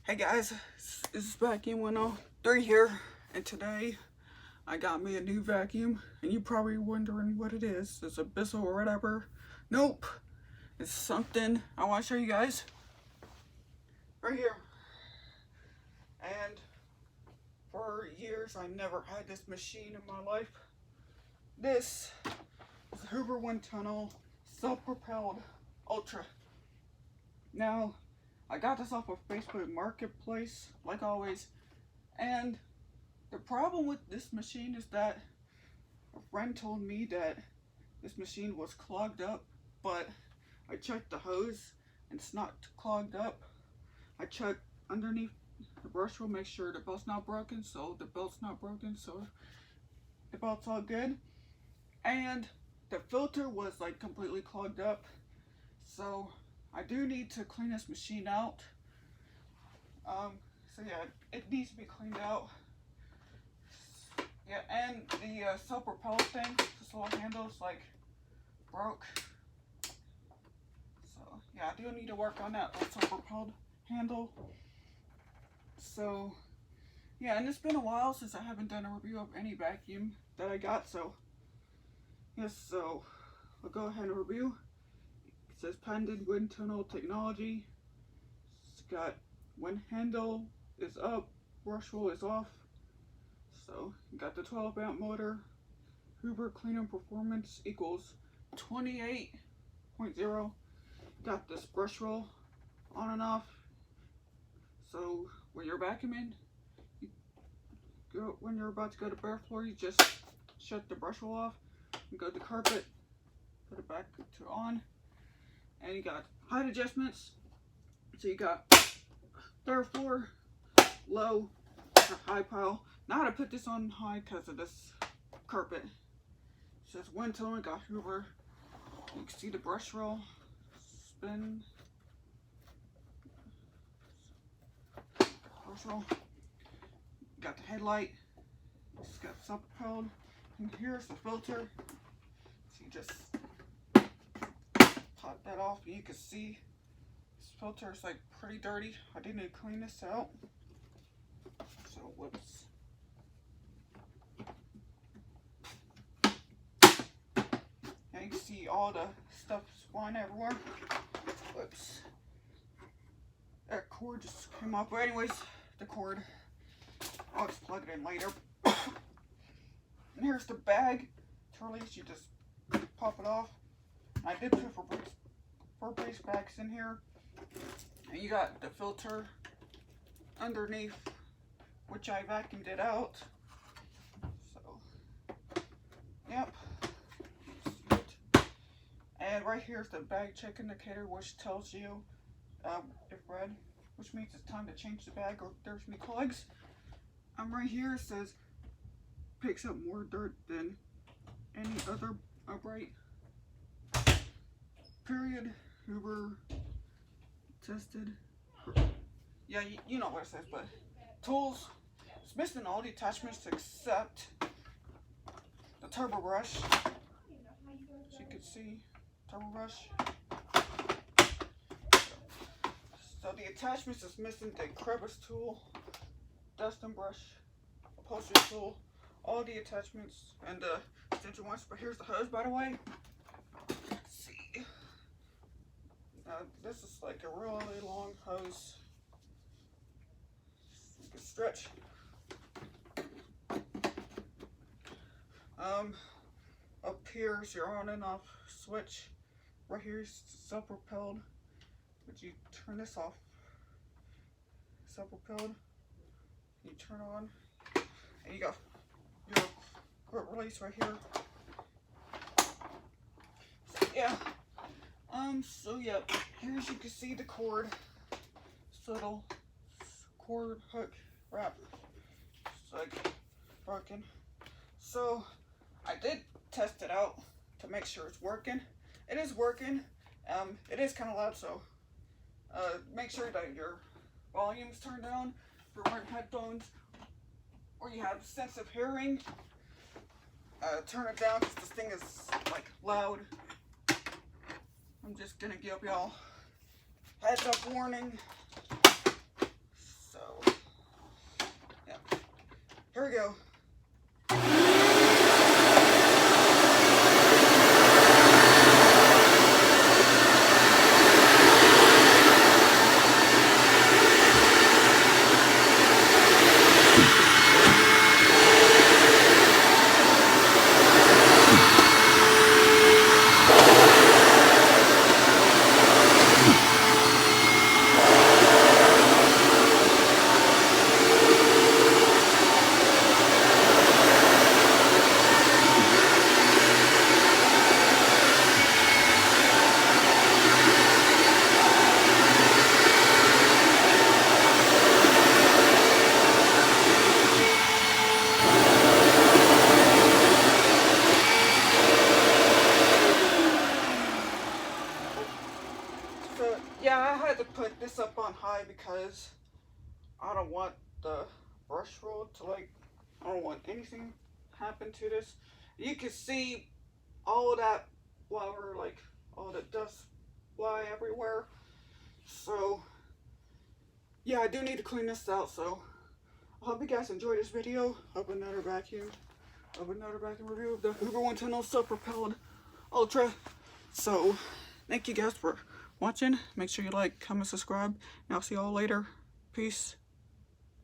Hey guys, this is Vacuum 103 here, and today I got me a new vacuum, and you're probably wondering what it is. It's a Bissell or whatever. Nope, it's something I want to show you guys right here. And for years I never had this machine in my life. This is the Hoover windtunnel self-propelled Ultra. Now, I got this off of Facebook Marketplace, like always, and the problem with this machine is that a friend told me that this machine was clogged up, but I checked the hose and it's not clogged up. I checked underneath the brush wheel, make sure the belt's not broken, so the belt's not broken, so the belt's all good. And the filter was like completely clogged up, so I do need to clean this machine out. So yeah, it needs to be cleaned out. Yeah, and the self-propelled thing, this little handle's like broke. So yeah, I do need to work on that self-propelled handle. So yeah, and it's been a while since I haven't done a review of any vacuum that I got. So yes, so I'll go ahead and review. It says patented wind tunnel technology. It's got wind handle is up, brush wheel is off. So you got the 12 amp motor. Hoover cleaner performance equals 28.0. Got this brush roll on and off. So when you're vacuuming, when you're about to go to bare floor, you just shut the brush roll off and go to carpet, put it back to on. And you got height adjustments. So you got third floor, low, high pile. Now I put this on high because of this carpet. It says wind tunnel, got Hoover. You can see the brush roll, spin, brush roll. Got the headlight. It's got self-propelled. And here's the filter. So you just pop that off, and you can see this filter is like pretty dirty. I do need to clean this out. So whoops. Now you can see all the stuff flying everywhere. Whoops. That cord just came off. But anyways, the cord, I'll just plug it in later. And here's the bag to release. You just pop it off. I did put Febreze bags in here. And you got the filter underneath, which I vacuumed it out. So, yep. And right here is the bag check indicator, which tells you if red, which means it's time to change the bag or there's any clogs. Right here it says picks up more dirt than any other upright. Period. Hoover tested. Yeah, you know what it says, but tools. It's missing all the attachments except the turbo brush. As you can see, turbo brush. So the attachments is missing the crevice tool, dusting brush, upholstery tool, all the attachments and the extension ones. But here's the hose, by the way. Let's see. This is like a really long hose. You can stretch. Up here is your on and off switch. Right here is self-propelled. But you turn this off. Self-propelled. You turn on, and you got your quick release right here. So yeah. So yeah, here as you can see the cord. Subtle cord hook wrap. It's like broken. So I did test it out to make sure it's working. It is working. It is kind of loud, so make sure that your volume's turned down. If you're wearing headphones or you have sensitive hearing, turn it down because this thing is like loud. I'm just gonna give y'all heads up warning. Here we go. So, yeah, I had to put this up on high because I don't want the brush roll to I don't want anything happen to this. You can see all that flour, all the dust fly everywhere. So, yeah, I do need to clean this out. So, I hope you guys enjoyed this video of another vacuum review of the Hoover windtunnel self-propelled Ultra. So, thank you guys for watching. Make sure you like, comment, subscribe, and I'll see y'all later. Peace.